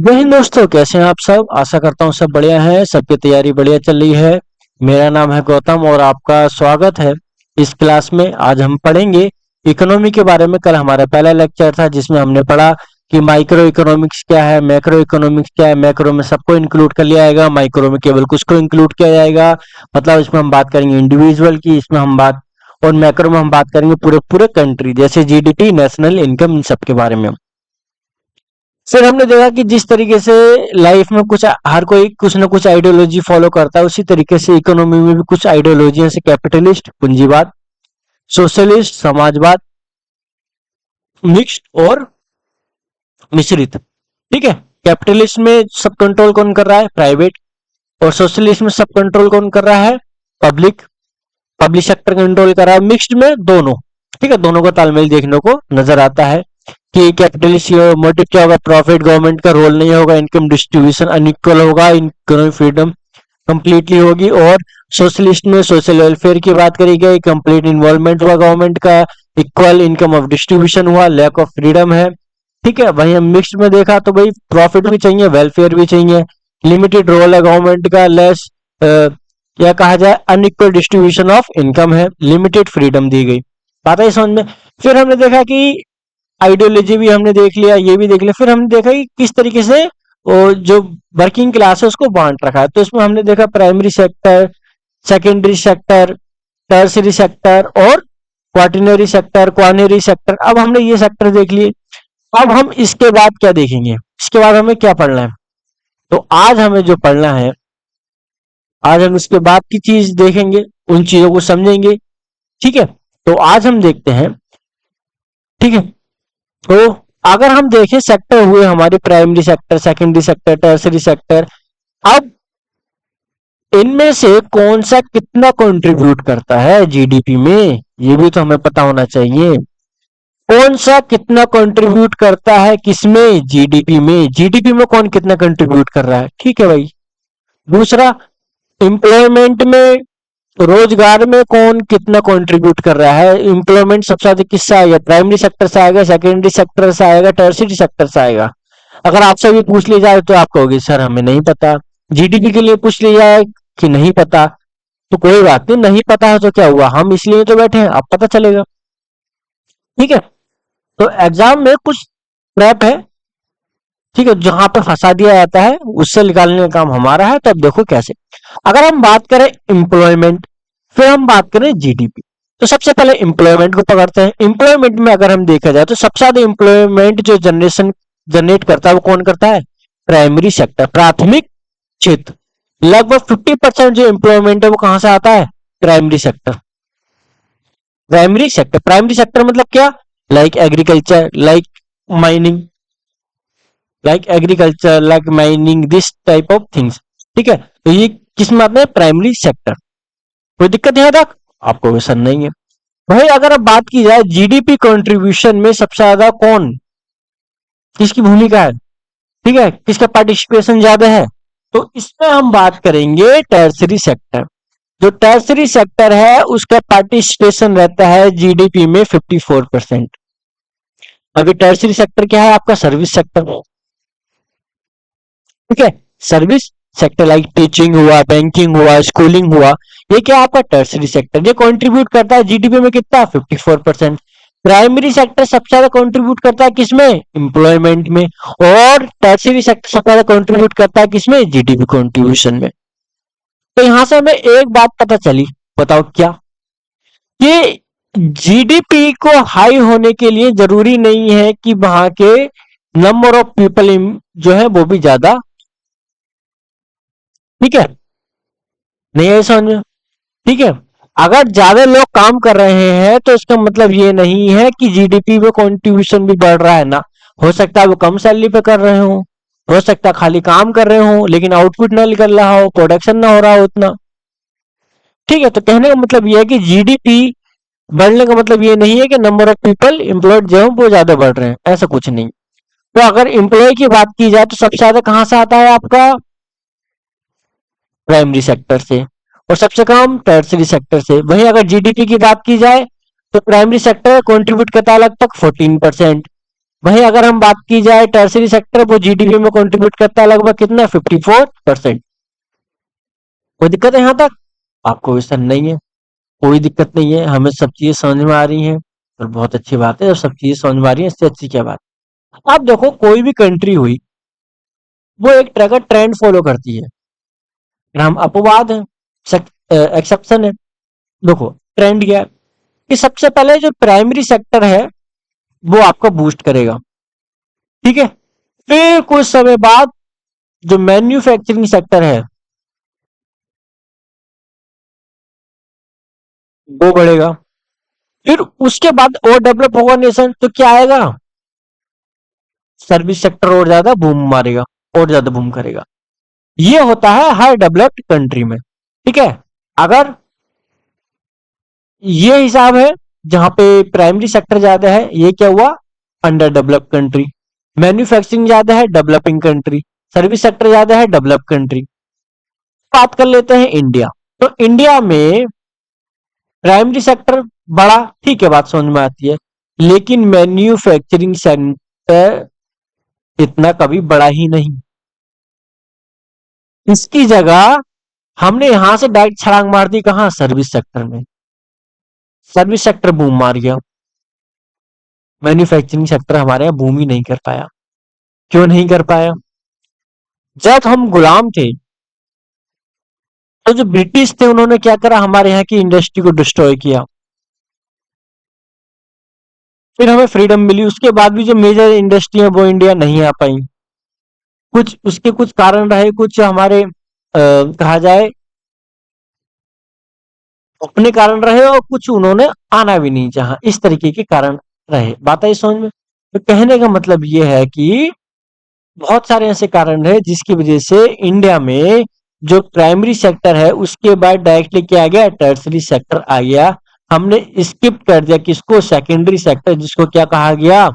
जय हिंद दोस्तों, कैसे हैं आप सब। आशा करता हूँ सब बढ़िया है, सबकी तैयारी बढ़िया चल रही है। मेरा नाम है गौतम और आपका स्वागत है इस क्लास में। आज हम पढ़ेंगे इकोनॉमी के बारे में। कल हमारा पहला लेक्चर था जिसमें हमने पढ़ा कि माइक्रो इकोनॉमिक्स क्या है, मैक्रो इकोनॉमिक्स क्या है। मैक्रो में सबको इंक्लूड कर लिया जाएगा, माइक्रो में केवल कुछ को इंक्लूड किया जाएगा। मतलब इसमें हम बात करेंगे इंडिविजुअल की, इसमें हम बात, और मैक्रो में हम बात करेंगे पूरे पूरे कंट्री, जैसे जीडीपी, नेशनल इनकम, इन सब के बारे में। फिर हमने देखा कि जिस तरीके से लाइफ में कुछ हर कोई कुछ ना कुछ आइडियोलॉजी फॉलो करता है, उसी तरीके से इकोनॉमी में भी कुछ आइडियोलॉजी, जैसे कैपिटलिस्ट पूंजीवाद, सोशलिस्ट समाजवाद, मिक्स्ड और मिश्रित। ठीक है। कैपिटलिस्ट में सब कंट्रोल कौन कर रहा है? प्राइवेट। और सोशलिस्ट में सब कंट्रोल कौन कर रहा है? पब्लिक। पब्लिक सेक्टर कंट्रोल कर रहा है। मिक्स्ड में दोनों। ठीक है, दोनों का तालमेल देखने को नजर आता है कि कैपिटलिस्ट मोटिव क्या होगा? प्रॉफिट, गवर्नमेंट का रोल नहीं होगा, इनकम डिस्ट्रीब्यूशन अनइक्वल होगा, इकोनॉमिक फ्रीडम कंप्लीटली होगी। और सोशलिस्ट में सोशल वेलफेयर की बात करी गई, कंप्लीट इन्वॉल्वमेंट हुआ गवर्नमेंट का, इक्वल इनकम ऑफ डिस्ट्रीब्यूशन हुआ, लैक ऑफ फ्रीडम है। ठीक है। वहीं हम मिक्स में देखा तो भाई प्रॉफिट भी चाहिए, वेलफेयर भी चाहिए, लिमिटेड रोल है गवर्नमेंट का, लेस या कहा जाए अनइक्वल डिस्ट्रीब्यूशन ऑफ इनकम है, लिमिटेड फ्रीडम दी गई। बात है समझ में। फिर हमने देखा कि आइडियोलॉजी भी हमने देख लिया, ये भी देख लिया। फिर हमने देखा कि किस तरीके से वो जो वर्किंग क्लास है उसको बांट रखा है। तो इसमें हमने देखा primary sector, secondary sector, tertiary sector और क्वार्टिनरी सेक्टर, क्वार्नरी सेक्टर। अब हमने ये सेक्टर देख लिए। अब हम इसके बाद क्या देखेंगे? इसके बाद हमें क्या पढ़ना है? तो आज हमें जो पढ़ना है, आज हम इसके बाद की चीज देखेंगे, उन चीजों को समझेंगे। ठीक है। तो आज हम देखते हैं। ठीक है। तो अगर हम देखें, सेक्टर हुए हमारे primary sector, secondary sector, tertiary sector. अब इनमें से कौन सा कितना कंट्रीब्यूट करता है जीडीपी में, ये भी तो हमें पता होना चाहिए। कौन सा कितना कंट्रीब्यूट करता है किसमें? जीडीपी में। जीडीपी में कौन कितना कंट्रीब्यूट कर रहा है? ठीक है भाई। दूसरा, एम्प्लॉयमेंट में, रोजगार में कौन कितना कंट्रीब्यूट कर रहा है? एम्प्लॉयमेंट सबसे ज्यादा किससे आएगा? प्राइमरी सेक्टर से आएगा, सेकेंडरी सेक्टर से आएगा, टर्सरी सेक्टर से आएगा। अगर आपसे भी पूछ लिया जाए तो आप कहोगे सर हमें नहीं पता। जीडीपी के लिए पूछ लिया जाए कि नहीं पता, तो कोई बात नहीं, नहीं पता है तो क्या हुआ, हम इसलिए तो बैठे हैं, अब पता चलेगा। ठीक है। तो एग्जाम में कुछ ट्रैप है, ठीक है, जहां पे फंसा दिया जाता है, उससे निकालने का काम हमारा है। तब देखो कैसे। अगर हम बात करें एम्प्लॉयमेंट, फिर हम बात करें जीडीपी। तो सबसे पहले एम्प्लॉयमेंट को पकड़ते हैं। एम्प्लॉयमेंट में अगर हम देखा जाए तो सबसे ज्यादा एम्प्लॉयमेंट जो जनरेट करता है वो कौन करता है? प्राइमरी सेक्टर, प्राथमिक क्षेत्र। लगभग 50% जो एम्प्लॉयमेंट है वो कहां से आता है? Primary sector. Primary sector, primary sector मतलब क्या? Like agriculture, like mining, like agriculture, like mining, this type of things. ठीक है। तो ये किस में आते हैं? Primary sector. कोई दिक्कत यहाँ तक? आपको क्वेश्चन नहीं है भाई। अगर अब बात की जाए जीडीपी कंट्रीब्यूशन में सबसे ज्यादा कौन, किसकी भूमिका है? ठीक है, किसका पार्टिसिपेशन ज्यादा है? तो इसमें हम बात करेंगे टर्सरी सेक्टर। जो टर्सरी सेक्टर है उसका पार्टिसिपेशन रहता है जीडीपी में 54%। अभी टर्सरी सेक्टर क्या है? आपका सर्विस सेक्टर। ठीक है। सर्विस सेक्टर लाइक टीचिंग हुआ, बैंकिंग हुआ, स्कूलिंग हुआ, ये क्या आपका टर्सरी सेक्टर। ये कंट्रीब्यूट करता है जीडीपी में कितना? 54%। प्राइमरी सेक्टर सबसे ज्यादा कंट्रीब्यूट करता है किसमें? एम्प्लॉयमेंट में। और टर्सरी सेक्टर सबसे ज्यादा कंट्रीब्यूट करता है किसमें? जीडीपी कंट्रीब्यूशन में। तो यहां से हमें एक बात पता चली, बताओ क्या? कि जीडीपी को हाई होने के लिए जरूरी नहीं है कि वहां के नंबर ऑफ पीपल जो है वो भी ज्यादा। ठीक है, नहीं है समझ में? ठीक है। अगर ज्यादा लोग काम कर रहे हैं तो इसका मतलब ये नहीं है कि जीडीपी में कंट्रीब्यूशन भी बढ़ रहा है ना। हो सकता है वो कम सैलरी पे कर रहे हो सकता है खाली काम कर रहे हो लेकिन आउटपुट ना निकल रहा हो, प्रोडक्शन ना हो रहा हो उतना। ठीक है। तो कहने का मतलब ये है कि जीडीपी बढ़ने का मतलब ये नहीं है कि नंबर ऑफ पीपल एम्प्लॉयड जो है वो ज्यादा बढ़ रहे हैं, ऐसा कुछ नहीं। तो अगर एम्प्लॉय की बात की जाए तो सबसे ज्यादा कहां से आता है आपका? प्राइमरी सेक्टर से। और सबसे कम टर्सरी सेक्टर से। वहीं अगर जीडीपी की बात की जाए तो प्राइमरी सेक्टर कंट्रीब्यूट करता है लगभग 14%, वहीं अगर हम बात की जाए टर्सरी सेक्टर, वो जीडीपी में कंट्रीब्यूट करता है लगभग कितना, 54%। कोई दिक्कत है यहाँ तक? आपको क्वेश्चन नहीं है? कोई दिक्कत नहीं है, हमें सब चीजें समझ में आ रही हैं, और बहुत अच्छी बात है। जब सब चीजें समझ में आ रही है, इससे अच्छी क्या बात। आप देखो, कोई भी कंट्री हुई, वो एक तरह का ट्रेंड फॉलो करती है। हम अपवाद है, एक्सेप्शन है। देखो, ट्रेंड क्या है कि सबसे पहले जो प्राइमरी सेक्टर है वो आपको बूस्ट करेगा, ठीक है। फिर कुछ समय बाद जो मैन्युफैक्चरिंग सेक्टर है वो बढ़ेगा। फिर उसके बाद और डेवलप होगा नेशन, तो क्या आएगा, सर्विस सेक्टर और ज्यादा बूम मारेगा, और ज्यादा बूम करेगा। ये होता है हर डेवलप्ड कंट्री में, ठीक है। अगर ये हिसाब है जहां पे प्राइमरी सेक्टर ज्यादा है, ये क्या हुआ, अंडर डेवलप्ड कंट्री। मैन्युफैक्चरिंग ज्यादा है, डेवलपिंग कंट्री। सर्विस सेक्टर ज्यादा है, डेवलप्ड कंट्री। बात कर लेते हैं इंडिया। तो इंडिया में प्राइमरी सेक्टर बड़ा, ठीक है, बात समझ में आती है। लेकिन मैन्युफैक्चरिंग सेक्टर इतना कभी बड़ा ही नहीं। इसकी जगह हमने यहां से डायरेक्ट छलांग मार दी, कहां, सर्विस सेक्टर में। सर्विस सेक्टर बूम मार गया, मैन्युफैक्चरिंग सेक्टर हमारे यहाँ बूम ही नहीं कर पाया। क्यों नहीं कर पाया? जब हम गुलाम थे, तो जो ब्रिटिश थे उन्होंने क्या करा, हमारे यहाँ की इंडस्ट्री को डिस्ट्रॉय किया। फिर हमें फ्रीडम मिली, उसके बाद भी जो मेजर इंडस्ट्री है वो इंडिया नहीं आ पाई। कुछ उसके कुछ कारण रहे, कुछ हमारे कहा जाए अपने कारण रहे, और कुछ उन्होंने आना भी नहीं चाहा, इस तरीके के कारण रहे। बात आई समझ में? तो कहने का मतलब ये है कि बहुत सारे ऐसे कारण रहे जिसकी वजह से इंडिया में जो प्राइमरी सेक्टर है उसके बाद डायरेक्टली क्या आ गया, टर्सरी सेक्टर आ गया। हमने स्किप कर दिया किसको, सेकेंडरी सेक्टर, जिसको क्या कहा गया,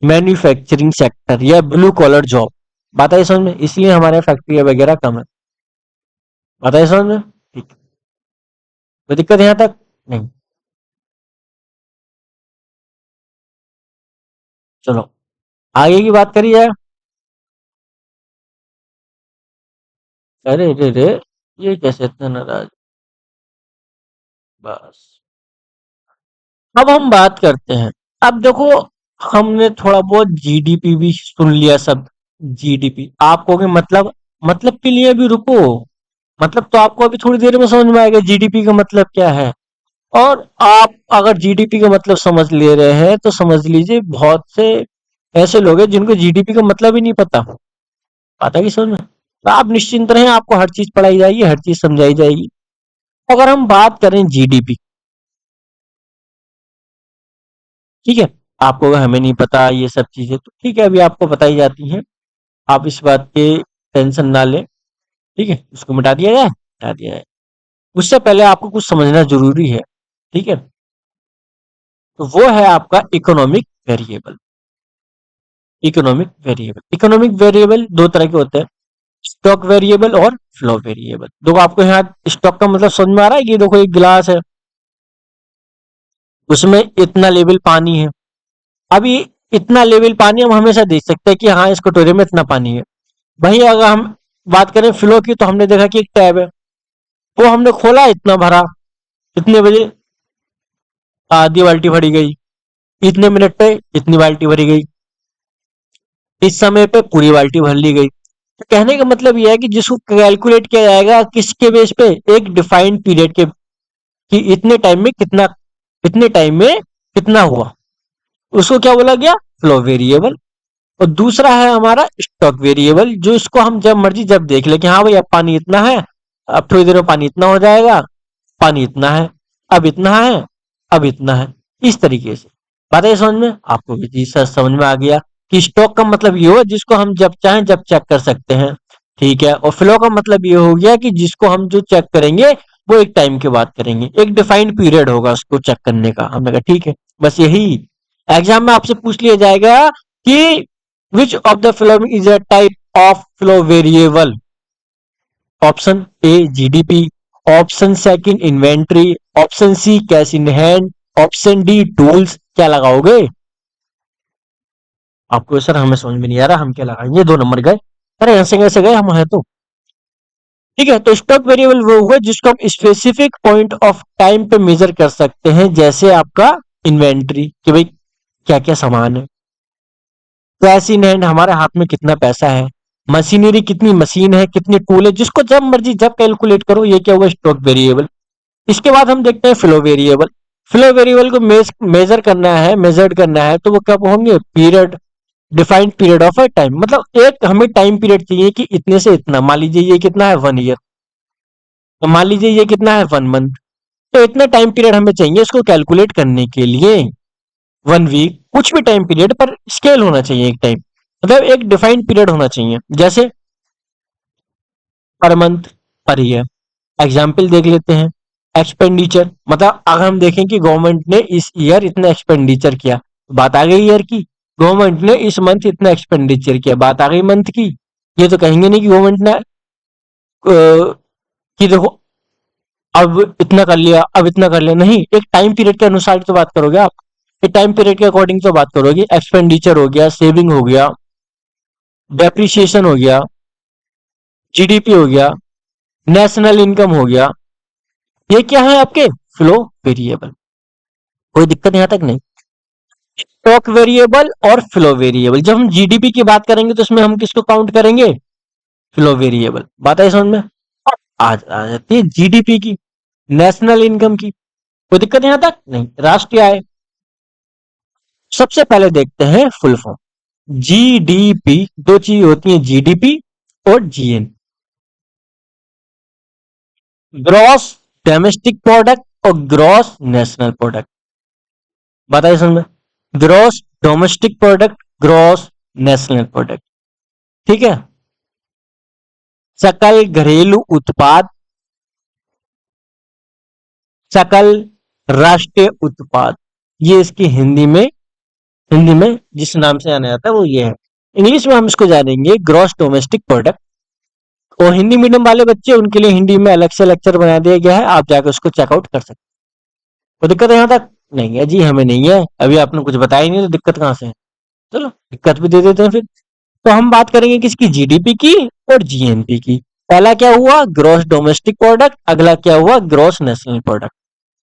मैन्युफैक्चरिंग सेक्टर या ब्लू कॉलर जॉब। बात आई समझ में? इसलिए हमारे फैक्ट्री वगैरह कम है। बात आई समझ में? ठीक। कोई दिक्कत है यहाँ तक? नहीं। चलो आगे की बात करी जाए। अरे रे रे, ये कैसे इतना नाराज, बस। अब हम बात करते हैं। अब देखो, हमने थोड़ा बहुत जीडीपी भी सुन लिया सब। जीडीपी आप कहोगे मतलब के लिए भी रुको। मतलब तो आपको अभी थोड़ी देर में समझ में आएगा जीडीपी का मतलब क्या है। और आप अगर जीडीपी का मतलब समझ ले रहे हैं तो समझ लीजिए बहुत से ऐसे लोग हैं जिनको जीडीपी का मतलब ही नहीं पता। पता कि समझ में? तो आप निश्चिंत रहें, आपको हर चीज पढ़ाई जाएगी, हर चीज समझाई जाएगी। अगर हम बात करें जीडीपी, ठीक है, आपको अगर हमें नहीं पता ये सब चीजें, तो ठीक है, अभी आपको बताई जाती हैं। आप इस बात के टेंशन ना लें, ठीक है, उसको मिटा दिया जाए, मिटा दिया जाए। उससे पहले आपको कुछ समझना जरूरी है, ठीक है। तो वो है आपका इकोनॉमिक वेरिएबल। इकोनॉमिक वेरिएबल दो तरह के होते हैं, स्टॉक वेरिएबल और फ्लो वेरिएबल। देखो, आपको यहाँ स्टॉक का मतलब समझ में आ रहा है कि देखो एक गिलास है, उसमें इतना लेवल पानी है। अभी इतना लेवल पानी हम हमेशा देख सकते हैं कि हाँ, इस कटोरे में इतना पानी है। वहीं अगर हम बात करें फ्लो की, तो हमने देखा कि एक टैब है, वो हमने खोला, इतना भरा, इतने बजे आधी बाल्टी भरी गई, इतने मिनट पे इतनी बाल्टी भरी गई, इस समय पे पूरी बाल्टी भर ली गई। तो कहने का मतलब यह है कि जिसको कैलकुलेट किया जाएगा किसके बेस पे, एक डिफाइंड पीरियड के, कि इतने टाइम में कितना हुआ, उसको क्या बोला गया, फ्लो वेरिएबल। और दूसरा है हमारा स्टॉक वेरिएबल, जो इसको हम जब मर्जी जब देख ले कि हाँ भाई अब पानी इतना है, अब थोड़ी देर में पानी इतना हो जाएगा, पानी इतना है, अब इतना है, अब इतना है, इस तरीके से। बात है समझ में? आपको भी चीज समझ में आ गया कि स्टॉक का मतलब ये हो जिसको हम जब चाहें जब चेक कर सकते हैं, ठीक है। और फ्लो का मतलब ये हो गया कि जिसको हम जो चेक करेंगे वो एक टाइम के बाद करेंगे, एक डिफाइंड पीरियड होगा उसको चेक करने का। हमने कहा ठीक है, बस यही। एग्जाम में आपसे पूछ लिया जाएगा कि which of the following is a type of flow variable. Option A GDP, option second inventory, option C cash in hand, option D tools. क्या लगाओगे? आपको सर हमें समझ में नहीं आ रहा, हम क्या लगाएंगे, 2 नंबर गए। अरे ऐसे कैसे गए, हम है तो। ठीक है, तो स्टॉक वेरिएबल वो हुआ जिसको हम स्पेसिफिक पॉइंट ऑफ टाइम पे मेजर कर सकते हैं, जैसे आपका इन्वेंट्री, कि भाई क्या क्या सामान है। कैश इन हैंड, हमारे हाथ में कितना पैसा है। मशीनरी, कितनी मशीन है, कितने टूल है, जिसको जब मर्जी जब कैलकुलेट करो, ये क्या हुआ, स्टॉक वेरिएबल। इसके बाद हम देखते हैं फ्लो वेरिएबल। फ्लो वेरिएबल को मेजर करना है, मेजर्ड करना है, तो वो कब होंगे, period, defined period of A time, मतलब एक हमें टाइम पीरियड चाहिए कि इतने से इतना, मान लीजिए ये कितना है, 1 ईयर, तो मान लीजिए ये कितना है, 1 मंथ, तो इतना टाइम पीरियड हमें चाहिए इसको कैलकुलेट करने के लिए। 1 वीक, कुछ भी टाइम पीरियड पर स्केल होना चाहिए, एक टाइम, मतलब एक डिफाइंड पीरियड होना चाहिए, जैसे per month, per year. Example देख लेते हैं। एक्सपेंडिचर, मतलब अगर हम देखें कि गवर्नमेंट ने इस ईयर इतना एक्सपेंडिचर किया, तो बात आ गई ईयर की। गवर्नमेंट ने इस मंथ इतना एक्सपेंडिचर किया, बात आ गई मंथ की। ये तो कहेंगे नहीं कि गवर्नमेंट ने कि देखो अब इतना कर लिया, अब इतना कर लिया, नहीं, एक टाइम पीरियड के अनुसार तो बात करोगे आप। एक टाइम पीरियड के अकॉर्डिंग तो बात करोगे। एक्सपेंडिचर हो गया, सेविंग हो गया, डेप्रिसिएशन हो गया, जीडीपी हो गया, नेशनल इनकम हो गया, ये क्या है आपके फ्लो वेरिएबल। कोई दिक्कत यहां तक नहीं। स्टॉक वेरिएबल और फ्लो वेरिएबल, जब हम जीडीपी की बात करेंगे तो इसमें हम किसको काउंट करेंगे, फ्लो वेरिएबल। बात आई समझ में। आ जाती है जीडीपी की, नेशनल इनकम की, कोई दिक्कत यहां तक नहीं। राष्ट्रीय आय, सबसे पहले देखते हैं फुल फॉर्म। जीडीपी, दो चीज होती है, जीडीपी और जीएन, ग्रॉस डोमेस्टिक प्रोडक्ट और ग्रॉस नेशनल प्रोडक्ट। बताइए समझ में, gross domestic product, gross national product. ठीक है, सकल घरेलू उत्पाद, सकल राष्ट्रीय उत्पाद, ये इसकी हिंदी में जिस नाम से जाना जाता है वो ये है। इंग्लिश में हम इसको जानेंगे ग्रॉस डोमेस्टिक प्रोडक्ट। और हिंदी मीडियम वाले बच्चे, उनके लिए हिंदी में अलग से लेक्चर बना दिया गया है, आप जाकर उसको चेकआउट कर सकते हैं। कोई दिक्कत है यहाँ तक नहीं है जी, हमें नहीं है। अभी आपने कुछ बताया ही नहीं तो दिक्कत कहाँ से है। चलो दिक्कत भी दे देते हैं फिर। तो हम बात करेंगे किसकी, जीडीपी की और जीएनपी की। पहला क्या हुआ, ग्रॉस डोमेस्टिक प्रोडक्ट, अगला क्या हुआ, ग्रॉस नेशनल प्रोडक्ट।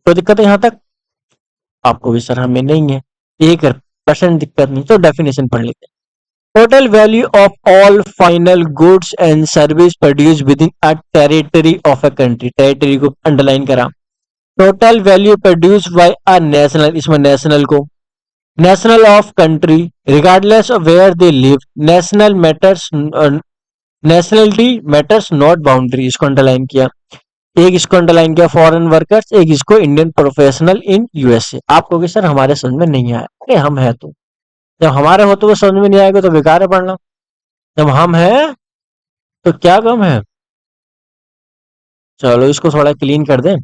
कोई दिक्कत है यहाँ तक, आपको भी सर हमें नहीं है, 1% दिक्कत नहीं। तो डेफिनेशन पढ़ लेते हैं। Total value of all final goods and service produce within a territory of a country, territory को अंडरलाइन करा। Total value produce by a national, इसमें नेशनल को, national of country regardless of where they live, national matters, nationality matters not boundary, इसको underline किया। एक इसको underline किया foreign workers, एक इसको इंडियन प्रोफेशनल इन यूएसए। आप कहोगे सर हमारे समझ में नहीं आया, अरे हम है तो, जब हमारे हो तो वो समझ में नहीं आएगा तो बेकार है पढ़ना। जब हम हैं तो क्या गम है। चलो इसको थोड़ा क्लीन कर दें।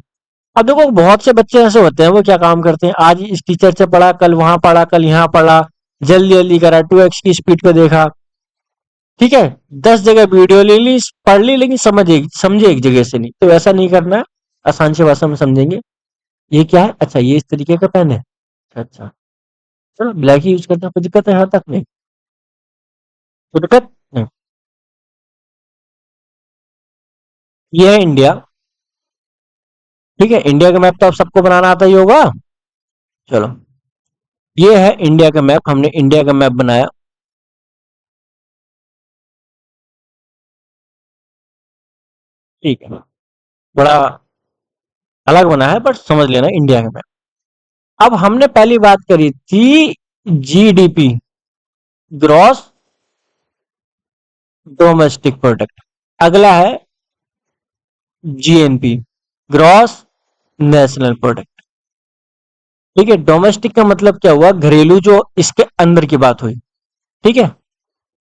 अब देखो बहुत से बच्चे ऐसे होते हैं, वो क्या काम करते हैं, आज इस टीचर से पढ़ा, कल वहां पढ़ा, कल यहाँ पढ़ा, जल्दी जल्दी करा, 2x की स्पीड पे देखा। ठीक है, 10 जगह वीडियो ले ली, पढ़ ली, लेकिन समझे एक जगह से नहीं। तो ऐसा नहीं करना है, आसान सी भाषा में समझेंगे। ये क्या है, अच्छा ये इस तरीके का पेन है, अच्छा चलो ब्लैक ही यूज करते हैं, कोई दिक्कत है यहाँ तक नहीं, कोई दिक्कत नहीं। ये है इंडिया। ठीक है, इंडिया का मैप तो आप सबको बनाना आता ही होगा। चलो ये है इंडिया का मैप, हमने इंडिया का मैप बनाया। ठीक है, बड़ा अलग बना है पर समझ लेना इंडिया का मैप। अब हमने पहली बात करी थी जीडीपी, ग्रॉस डोमेस्टिक प्रोडक्ट। अगला है जीएनपी, ग्रॉस नेशनल प्रोडक्ट। ठीक है, डोमेस्टिक का मतलब क्या हुआ, घरेलू, जो इसके अंदर की बात हुई। ठीक है,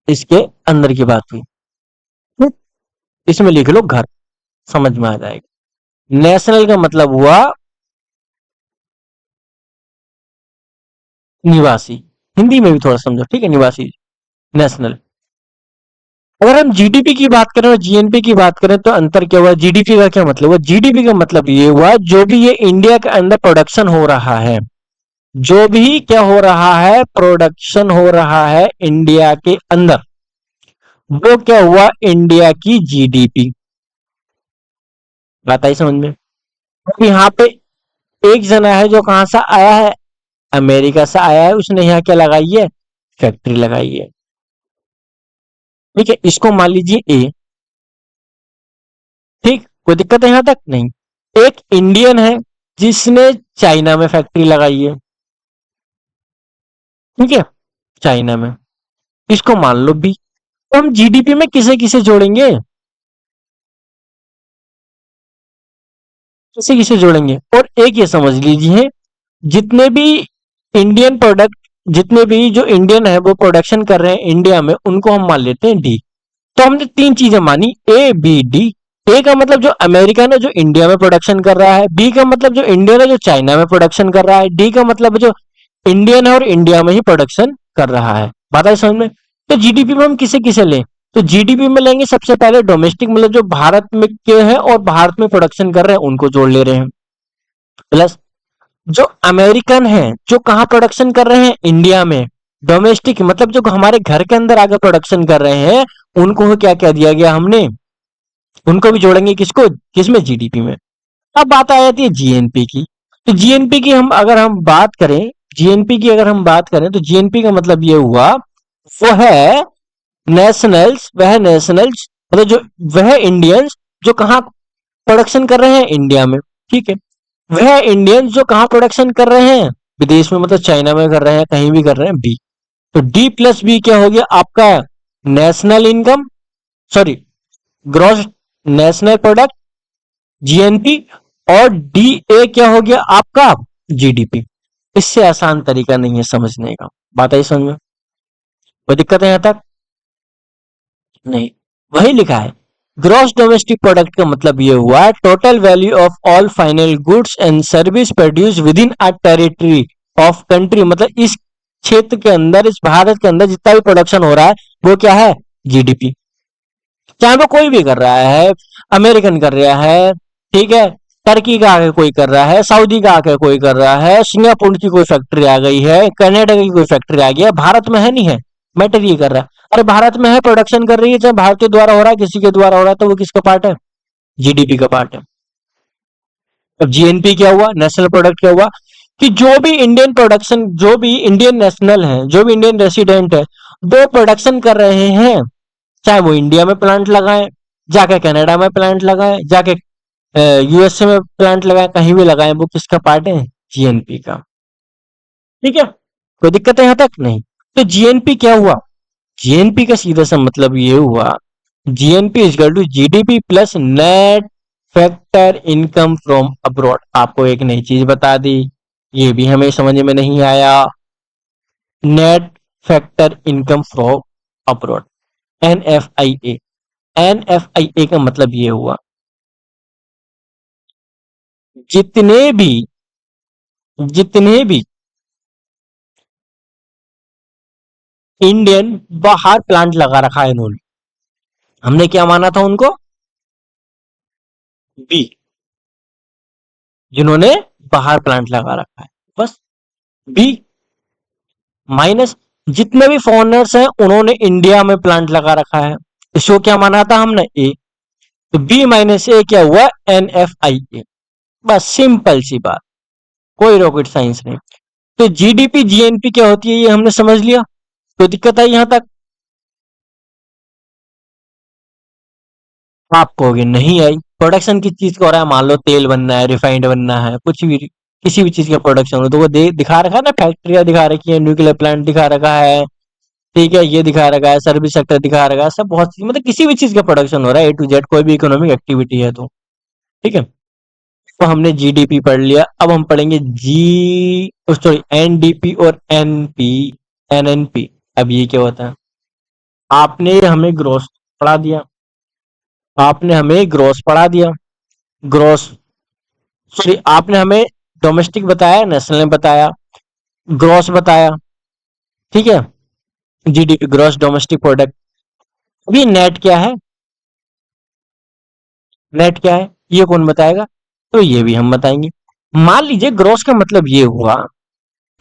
इसके अंदर की बात हुई। ठीक? इसमें लिख लो घर, समझ में आ जाएगा। नेशनल का मतलब हुआ निवासी, हिंदी में भी थोड़ा समझो, ठीक है, निवासी, नेशनल। अगर हम जीडीपी की बात करें और जीएनपी की बात करें तो अंतर क्या हुआ, जीडीपी का क्या मतलब हुआ, जीडीपी का मतलब ये हुआ जो भी ये इंडिया के अंदर प्रोडक्शन हो रहा है, जो भी क्या हो रहा है, प्रोडक्शन हो रहा है इंडिया के अंदर, वो क्या हुआ, इंडिया की जीडीपी। बात आई समझ में? अब यहाँ पे एक जना है जो कहां से आया है, अमेरिका से आया है, उसने यहाँ क्या लगाई है, फैक्ट्री लगाई है। ठीक है, इसको मान लीजिए ए। ठीक, कोई दिक्कत है यहां तक? नहीं। एक इंडियन है जिसने चाइना में फैक्ट्री लगाई है। ठीक है, चाइना में, इसको मान लो बी। तो हम जीडीपी में किसे किसे जोड़ेंगे, किसे किसे जोड़ेंगे? और एक ये समझ लीजिए, जितने भी इंडियन प्रोडक्ट, जितने भी जो इंडियन है वो प्रोडक्शन कर रहे हैं इंडिया में, उनको हम मान लेते हैं डी। तो हमने तीन चीजें मानी, ए बी डी। ए का मतलब जो अमेरिकन है जो इंडिया में प्रोडक्शन कर रहा है, बी का मतलब जो इंडियन है जो चाइना में प्रोडक्शन कर रहा है, डी का मतलब जो इंडियन है और इंडिया में ही प्रोडक्शन कर रहा है। बात है समझ में? तो जीडीपी में हम किसे किसे लें? तो जीडीपी में लेंगे सबसे पहले डोमेस्टिक, मतलब जो भारत में के हैं और भारत में प्रोडक्शन कर रहे हैं उनको जोड़ ले रहे हैं, प्लस जो अमेरिकन है जो कहाँ प्रोडक्शन कर रहे हैं, इंडिया में, डोमेस्टिक मतलब जो हमारे घर के अंदर आकर प्रोडक्शन कर रहे हैं, उनको क्या क्या दिया गया हमने, उनको भी जोड़ेंगे, किसको, किसमें, जीडीपी में। अब बात आ जाती है जीएनपी की। तो जीएनपी की हम अगर हम बात करें, जीएनपी की अगर हम बात करें तो जीएनपी का मतलब ये हुआ, वो है नेशनल्स, वह नेशनल्स मतलब जो, वह इंडियंस जो कहाँ प्रोडक्शन कर रहे हैं, इंडिया में। ठीक है, वह इंडियंस जो कहाँ प्रोडक्शन कर रहे हैं, विदेश में, मतलब चाइना में कर रहे हैं, कहीं भी कर रहे हैं, बी। तो डी प्लस बी क्या हो गया आपका, national income, sorry, gross national product, GNP. और डी ए क्या हो गया आपका, जीडीपी। इससे आसान तरीका नहीं है समझने का। बात आई समझ में? कोई दिक्कत है यहां तक? नहीं। वही लिखा है, ग्रॉस डोमेस्टिक प्रोडक्ट का मतलब ये हुआ total value of all final goods and service produce within a territory of country, मतलब इस क्षेत्र के अंदर, इस भारत के अंदर जितना भी प्रोडक्शन हो रहा है वो क्या है, जीडीपी। चाहे वो कोई भी कर रहा है, अमेरिकन कर रहा है, ठीक है, टर्की का आके कोई कर रहा है, सऊदी का आके कोई कर रहा है, सिंगापुर की कोई फैक्ट्री आ गई है, कनाडा की कोई फैक्ट्री आ गई है, भारत में है नहीं है, मैटर ये कर रहा है। अरे भारत में है, प्रोडक्शन कर रही है, चाहे भारत के द्वारा हो रहा है, किसी के द्वारा हो रहा है, तो वो किसका पार्ट है, जीडीपी का पार्ट है। अब जीएनपी क्या हुआ, नेशनल प्रोडक्ट क्या हुआ, कि जो भी इंडियन प्रोडक्शन, जो भी इंडियन नेशनल है, जो भी इंडियन रेसिडेंट है, वो प्रोडक्शन कर रहे हैं, चाहे वो इंडिया में प्लांट लगाएं, जाके कनाडा में प्लांट लगाएं, जाके यूएसए में प्लांट लगाएं, कहीं भी लगाएं, वो किसका पार्ट है, जीएनपी का। ठीक है, कोई दिक्कत है यहां तक? नहीं। तो जीएनपी क्या हुआ, जीएनपी का सीधा सा मतलब ये हुआ, GNP is equal to GDP plus net factor income from abroad. आपको एक नई चीज बता दी, ये भी हमें समझ में नहीं आया, net factor income from abroad, NFIA. NFIA का मतलब ये हुआ, जितने भी, जितने भी इंडियन बाहर प्लांट लगा रखा है इन्होंने, हमने क्या माना था उनको, बी, जिन्होंने बाहर प्लांट लगा रखा है, बस, बी माइनस जितने भी फॉरेनर्स हैं उन्होंने इंडिया में प्लांट लगा रखा है, इसको क्या माना था हमने, ए। तो बी माइनस ए क्या हुआ, एन एफ आई ए। बस सिंपल सी बात, कोई रॉकेट साइंस नहीं। तो जीडीपी जीएनपी क्या होती है ये हमने समझ लिया। कोई दिक्कत आई यहां तक? आप कहोगे नहीं आई, प्रोडक्शन किस चीज का हो रहा है, मान लो तेल बनना है, रिफाइंड बनना है, कुछ भी, किसी भी चीज का प्रोडक्शन हो तो वो दिखा रखा है ना, फैक्ट्रियां दिखा रखी है, न्यूक्लियर प्लांट दिखा रखा है, ठीक है, ये दिखा रखा है, सर्विस सेक्टर दिखा रखा है, सब बहुत चीज, मतलब किसी भी चीज का प्रोडक्शन हो रहा है, ए टू जेड, कोई भी इकोनॉमिक एक्टिविटी है तो। ठीक है, तो हमने जीडीपी पढ़ लिया, अब हम पढ़ेंगे जी, सॉरी, एनडीपी और एनपी, एनएनपी। अब ये क्या होता है, आपने हमें ग्रोस पढ़ा दिया, आपने हमें ग्रोस पढ़ा दिया, ग्रोस, सॉरी, आपने हमें डोमेस्टिक बताया, नेशनल ने बताया, ग्रोस बताया, ठीक है, जीडीपी, ग्रोस डोमेस्टिक प्रोडक्ट। अभी नेट क्या है, नेट क्या है ये कौन बताएगा, तो ये भी हम बताएंगे। मान लीजिए ग्रोस का मतलब ये हुआ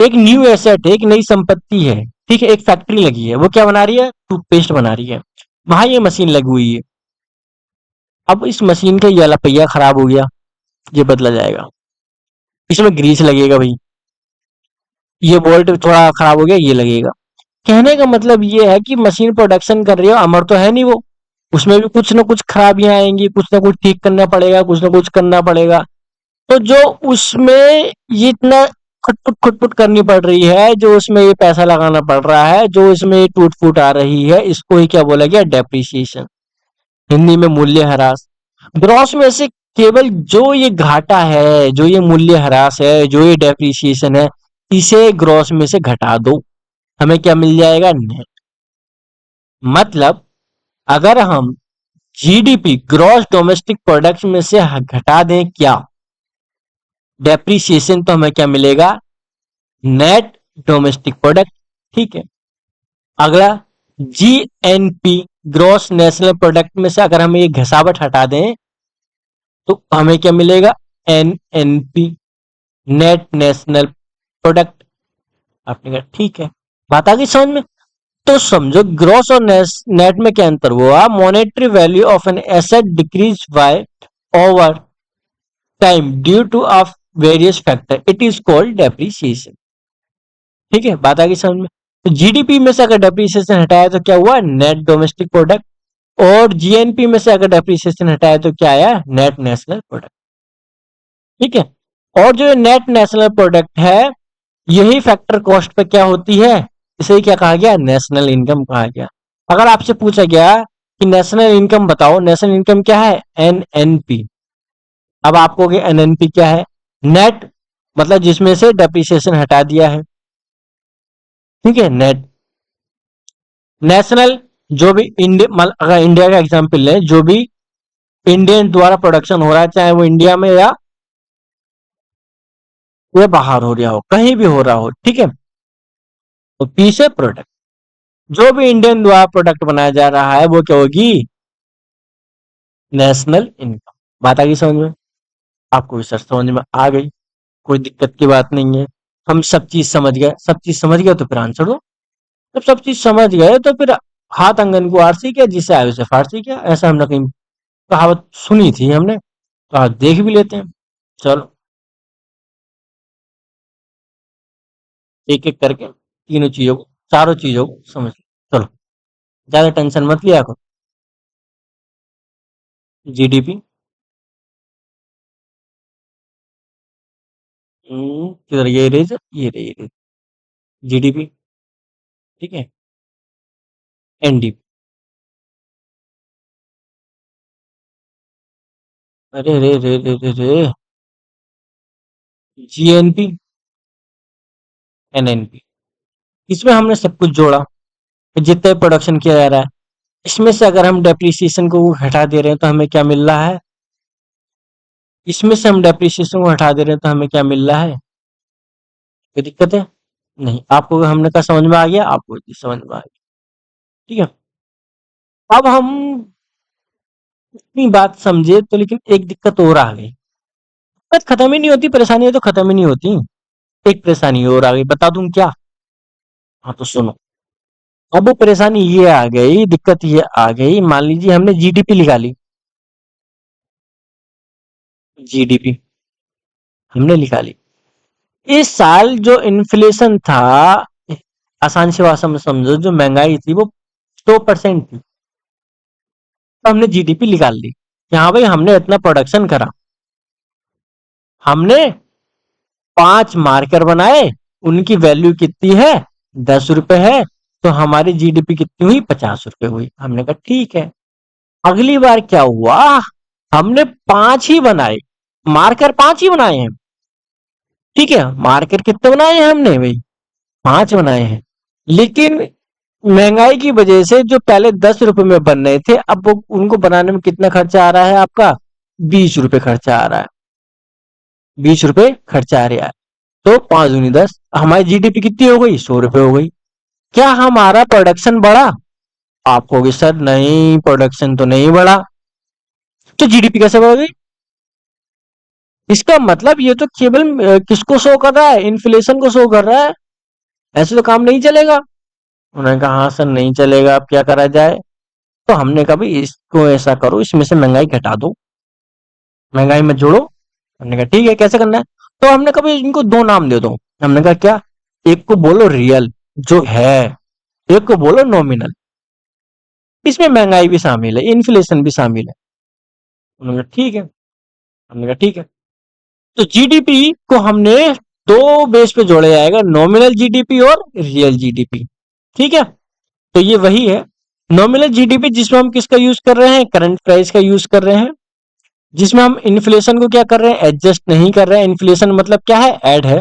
एक न्यू एसेट है, एक नई संपत्ति है, ठीक है, एक फैक्ट्री लगी है, वो क्या बना रही है, टूथपेस्ट बना रही है, वहां ये मशीन लगी हुई है। अब इस मशीन का ये वाला पहिया खराब हो गया, ये बदला जाएगा, इसमें ग्रीस लगेगा भाई, ये बोल्ट थोड़ा खराब हो गया, ये लगेगा। कहने का मतलब ये है कि मशीन प्रोडक्शन कर रही है, अमर तो है नहीं वो, उसमें भी कुछ ना कुछ खराबियां आएंगी, कुछ ना कुछ ठीक करना पड़ेगा, कुछ ना कुछ करना पड़ेगा। तो जो उसमें ये इतना खटपुट खटपुट करनी पड़ रही है, जो उसमें ये पैसा लगाना पड़ रहा है, जो इसमें ये टूट फूट आ रही है, इसको ही क्या बोला गया, डेप्रिसिएशन, हिंदी में मूल्य ह्रास। ग्रॉस में से केवल जो ये घाटा है, जो ये मूल्य ह्रास है, जो ये डेप्रिसिएशन है, इसे ग्रॉस में से घटा दो, हमें क्या मिल जाएगा, नेट। मतलब अगर हम जीडीपी, ग्रॉस डोमेस्टिक प्रोडक्ट में से घटा दें क्या, डेप्रिसिएशन, तो हमें क्या मिलेगा, नेट डोमेस्टिक प्रोडक्ट, ठीक है। अगला जीएनपी, ग्रॉस नेशनल प्रोडक्ट में से अगर हम ये घसावट हटा दें तो हमें क्या मिलेगा, एनएनपी, नेट नेशनल प्रोडक्ट। आपने कहा ठीक है, बात आ गई समझ में। तो समझो ग्रॉस और नेट में क्या अंतर हुआ, monetary value of an asset decrease by over time due two of various factor, it is called depreciation, ठीक है, बात आ गई समझ में। तो जीडीपी में से अगर डेप्रिसिएशन हटाया तो क्या हुआ, नेट डोमेस्टिक प्रोडक्ट, और जीएनपी में से अगर डेप्रिसिएशन हटाया तो क्या आया, नेट नेशनल प्रोडक्ट, ठीक है। और जो नेट नेशनल प्रोडक्ट है, यही फैक्टर कॉस्ट पे क्या होती है, इसे ही क्या कहा गया, नेशनल इनकम कहा गया। अगर आपसे पूछा गया कि नेशनल इनकम बताओ, नेशनल इनकम क्या है, एनएनपी, अब आप कहोगे एनएनपी क्या है, नेट मतलब जिसमें से डेप्रिसिएशन हटा दिया है, ठीक है, नेट। नेशनल, जो भी इंडिया, अगर इंडिया का एग्जाम्पल लें, जो भी इंडियन द्वारा प्रोडक्शन हो रहा है, चाहे वो इंडिया में या वो बाहर हो रहा हो, कहीं भी हो रहा हो, ठीक है। तो पी से प्रोडक्ट, जो भी इंडियन द्वारा प्रोडक्ट बनाया जा रहा है वो क्या होगी, नेशनल इनकम। बात आ गई समझ में, आपको भी सर समझ में आ गई, कोई दिक्कत की बात नहीं है। हम सब चीज समझ गए, सब चीज समझ गए तो फिर आंसर दो। जब सब चीज समझ गए तो फिर हाथ आंगन को आरसी क्या, जिससे आगे से फारसी क्या, ऐसा हमने कहीं कहावत सुनी थी हमने, तो आज देख भी लेते हैं। चलो एक एक करके तीनों चीजों को, चारों चीजों को समझ लो। चलो ज्यादा टेंशन मत लिया करो। जीडीपी, किधर, ये रेज, ये रही, ये रही जीडीपी, ठीक है, एनडीपी, अरे रे रे रे रे रे, जीएनपी, एनएनपी, इसमें हमने सब कुछ जोड़ा, जितना प्रोडक्शन किया जा रहा है, इसमें से अगर हम डेप्रिसिएशन को हटा दे रहे हैं तो हमें क्या मिल रहा है, इसमें से हम डेप्रिसिएशन को हटा दे रहे हैं तो हमें क्या मिल रहा है, कोई दिक्कत है, नहीं। आपको हमने कहा समझ में आ गया, आपको भी समझ में आ गया, ठीक है। अब हम इतनी बात समझे तो, लेकिन एक दिक्कत और आ गई, बस खत्म ही नहीं होती, परेशानियां तो खत्म ही नहीं होती। एक परेशानी और आ गई, बता दूं क्या, हाँ तो सुनो। अब वो परेशानी ये आ गई, दिक्कत ये आ गई, मान लीजिए हमने जीडीपी निकाली, जीडीपी हमने निकाली, इस साल जो इन्फ्लेशन था, आसान सी भाषा में समझो, जो महंगाई थी वो 100% थी, तो हमने जीडीपी निकाल ली, यहाँ भाई हमने इतना प्रोडक्शन करा, हमने 5 मार्कर बनाए, उनकी वैल्यू कितनी है, 10 रुपए है, तो हमारी जीडीपी कितनी हुई, 50 रुपए हुई। हमने कहा ठीक है। अगली बार क्या हुआ, हमने 5 ही बनाए, मार्कर 5 ही बनाए हैं, ठीक है, मार्कर कितने बनाए हैं हमने भाई, 5 बनाए हैं, लेकिन महंगाई की वजह से जो पहले 10 रुपए में बन रहे थे, अब वो उनको बनाने में कितना खर्चा आ रहा है आपका, 20 रुपए खर्चा आ रहा है, 20 रुपए खर्चा आ रहा है। तो 5 दूनी 10, हमारी जीडीपी कितनी हो गई, 100 रुपए हो गई। क्या हमारा प्रोडक्शन बढ़ा, आप कहोगे सर नहीं प्रोडक्शन तो नहीं बढ़ा, तो जीडीपी कैसे बढ़ गई, इसका मतलब ये तो केवल किसको शो कर रहा है, इन्फ्लेशन को शो कर रहा है, ऐसे तो काम नहीं चलेगा। उन्होंने कहा हाँ सर नहीं चलेगा, अब क्या करा जाए। तो हमने कहा भाई इसको ऐसा करो, इसमें से महंगाई घटा दो, महंगाई में जोड़ो। हमने कहा ठीक है, कैसे करना है। तो हमने कहा भाई इनको दो नाम दे दो। हमने कहा क्या, एक को बोलो रियल जो है, एक को बोलो नॉमिनल, इसमें महंगाई भी शामिल है, इन्फ्लेशन भी शामिल है। उन्होंने कहा ठीक है। हमने कहा ठीक है। तो जीडीपी को हमने दो बेस पे जोड़ा जाएगा, नॉमिनल जीडीपी और रियल जीडीपी। ठीक है, तो ये वही है नॉमिनल जीडीपी, जिसमें हम किसका यूज कर रहे हैं, करंट प्राइस का यूज कर रहे हैं, जिसमें हम इन्फ्लेशन को क्या कर रहे हैं, एडजस्ट नहीं कर रहे हैं। इन्फ्लेशन मतलब क्या है, ऐड है।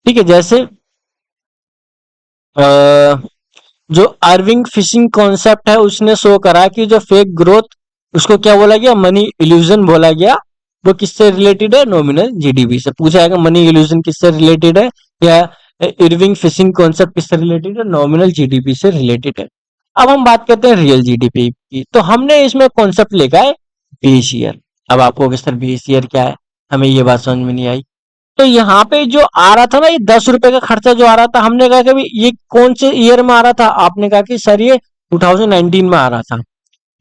ठीक है, जैसे जो अर्विंग फिशिंग कॉन्सेप्ट है उसने शो करा कि जो फेक ग्रोथ, उसको क्या बोला गया, मनी इल्यूजन बोला गया। वो किससे रिलेटेड है, नॉमिनल जीडीपी से। पूछा जाएगा मनी इल्यूजन किससे रिलेटेड है, या इरविंग फिशिंग कॉन्सेप्ट किससे रिलेटेड है, नॉमिनल जीडीपी से रिलेटेड है। अब हम बात करते हैं रियल जीडीपी की। तो हमने इसमें कॉन्सेप्ट लिखा है बेस ईयर। अब आपको कि सर बेस ईयर क्या है, हमें ये बात समझ में नहीं आई। तो यहाँ पे जो आ रहा था ना, ये 10 रुपए का खर्चा जो आ रहा था, हमने कहा कि भाई ये कौन से ईयर में आ रहा था। आपने कहा कि सर ये 2019 में आ रहा था।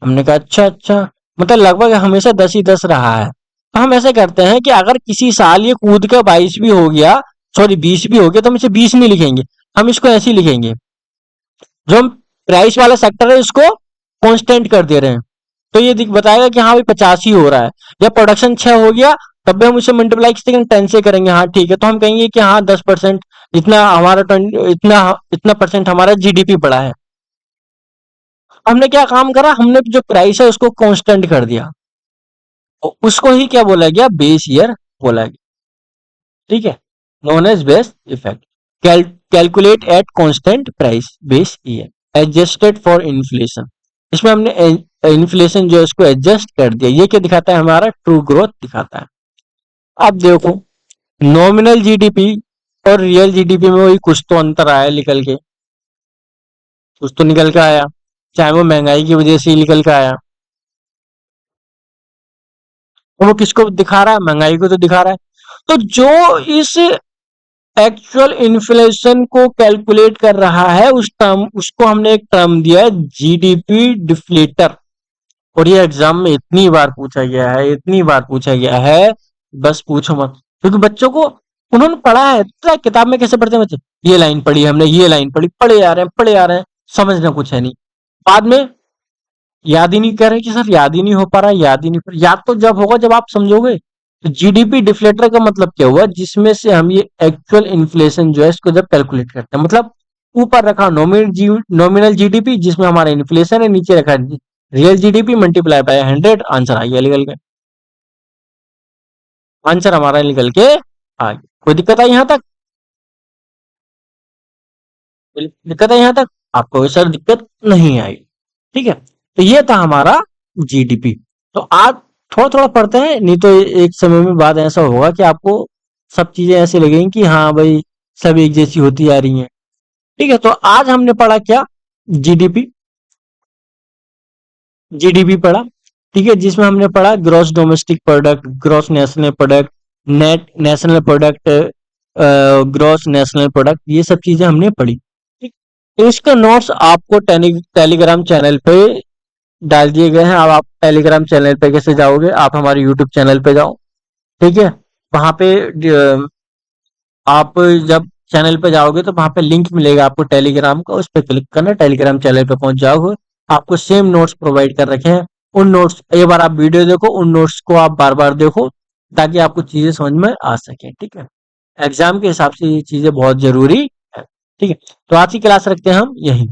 हमने कहा अच्छा अच्छा, मतलब लगभग हमेशा 10 ही 10 रहा है। तो हम ऐसे करते हैं कि अगर किसी साल ये कूद के 22 भी हो गया, सॉरी 20 भी हो गया, तो हम इसे 20 नहीं लिखेंगे, हम इसको ऐसे ही लिखेंगे। जो हम प्राइस वाला सेक्टर है इसको कांस्टेंट कर दे रहे हैं, तो ये बताएगा कि हाँ भाई 50 ही हो रहा है। या प्रोडक्शन 6 हो गया, तब भी हम उसे मल्टीप्लाई किससे करेंगे, 10 से करेंगे। हाँ ठीक है, तो हम कहेंगे कि हाँ 10%, इतना हमारा इतना इतना परसेंट हमारा जीडीपी बढ़ा है। हमने क्या काम करा, हमने जो प्राइस है उसको कांस्टेंट कर दिया, तो उसको ही क्या बोला गया, बेस ईयर बोला गया। ठीक है, known as base effect. Calculate at constant price base year adjusted for inflation. इसमें हमने इन्फ्लेशन जो है उसको एडजस्ट कर दिया। ये क्या दिखाता है, हमारा ट्रू ग्रोथ दिखाता है। अब देखो नॉमिनल जीडीपी और रियल जीडीपी में वही कुछ तो अंतर आया निकल के, कुछ तो निकल के आया, चाहे वो महंगाई की वजह से ही निकल के आया। तो वो किसको दिखा रहा है, महंगाई को तो दिखा रहा है। तो जो इस एक्चुअल इन्फ्लेशन को कैलकुलेट कर रहा है, उस टर्म, उसको हमने एक टर्म दिया है जीडीपी डिफ्लेटर। और ये एग्जाम में इतनी बार पूछा गया है, इतनी बार पूछा गया है, बस पूछो मत। क्योंकि बच्चों को उन्होंने पढ़ा है, तो किताब में कैसे पढ़ते हैं बच्चे, ये लाइन पढ़ी हमने, ये लाइन पढ़ी, पढ़े आ रहे हैं, पढ़े आ रहे हैं, समझना कुछ है नहीं। बाद में याद ही नहीं कर रहे कि सर याद ही नहीं हो पा रहा, याद ही नहीं पा, याद तो जब होगा जब आप समझोगे। तो जीडीपी डिफ्लेटर का मतलब क्या हुआ, जिसमें से हम ये एक्चुअल इन्फ्लेशन जो है इसको जब कैलकुलेट करते हैं, मतलब ऊपर रखा नॉमिनल जीडीपी जिसमें हमारा इन्फ्लेशन है, नीचे रखा real GDP multiply by 100, answer आ गया निकल के, आंसर हमारा निकल के आ गया। कोई दिक्कत आई यहाँ तक, कोई दिक्कत आई यहाँ तक, आपको सर दिक्कत नहीं आई। ठीक है, तो ये था हमारा जीडीपी। तो आज थोड़ा थोड़ा पढ़ते हैं, नहीं तो एक समय में बाद ऐसा होगा कि आपको सब चीजें ऐसे लगेंगी कि हाँ भाई सब एक जैसी होती आ रही हैं। ठीक है, तो आज हमने पढ़ा क्या, जीडीपी, जीडीपी पढ़ा। ठीक है, जिसमें हमने पढ़ा gross domestic product, gross national product, net national product, gross national product, ये सब चीजें हमने पढ़ी। ठीक, तो इसका नोट्स आपको टेलीग्राम चैनल पे डाल दिए गए हैं। अब आप टेलीग्राम चैनल पे कैसे जाओगे, आप हमारे यूट्यूब चैनल पे जाओ। ठीक है, वहां पे आप जब चैनल पे जाओगे तो वहां पे लिंक मिलेगा आपको टेलीग्राम का, उस पर क्लिक करना, टेलीग्राम चैनल पे पहुंच जाओगे। आपको सेम नोट्स प्रोवाइड कर रखे हैं। उन नोट्स, एक बार आप वीडियो देखो, उन नोट्स को आप बार बार देखो, ताकि आपको चीजें समझ में आ सके। ठीक है, एग्जाम के हिसाब से ये चीजें बहुत जरूरी है। ठीक है, तो आज की क्लास रखते हैं हम यहीं।